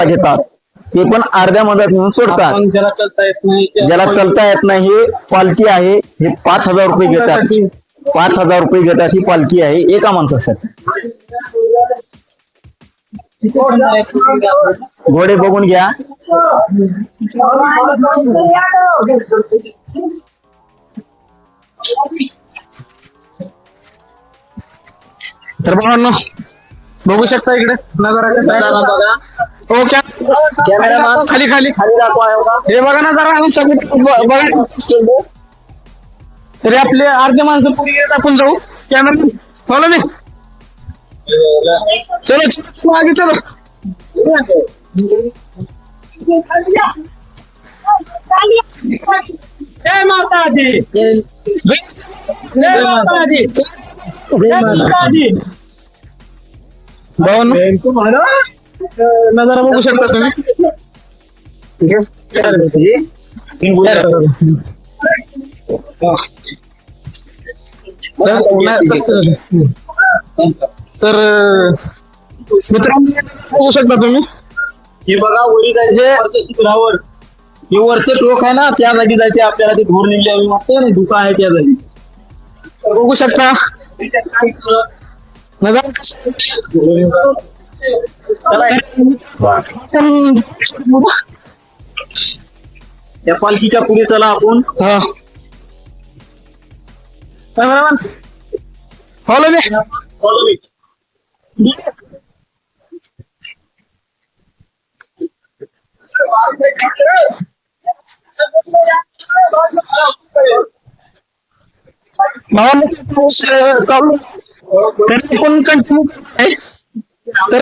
घेतात ते पण अर्ध्या मदत सोडतात. ज्याला चलता येत नाही ज्याला चलता येत नाही हे पालखी आहे, हे 5,000 रुपये घेतात. 5,000 रुपये घेतात. ही पालखी आहे एका माणसासाठी. घोडे बघून घ्या. तर भावांनो बघू शकता इकडे नजारा बघा. हो कॅमेरा खाली खाली हे बघा ना जरा सगळं बघा. तरी आपले अर्धे माणसं पुढे येत आपण जाऊ. Camera follow me. चलो चलो आगे चलो. जय माता दी. जय माता दी. जय माता दी. नजारा बघू शकता तुम्ही. तर मित्रांनो बघू शकता तुम्ही. हे बघा वरी जायचे शिखरावर. हे वरचे टोक आहे ना त्या जागी जायचे आपल्याला. ते घोर निघल्यावर वाटते ना धुका आहे त्या जागी. बघू शकता नजारा. त्या पालखीच्या पुढे चला आपण. हा फॉलो मी. Follow me. चालू पण कंटिन्यू आहे. तर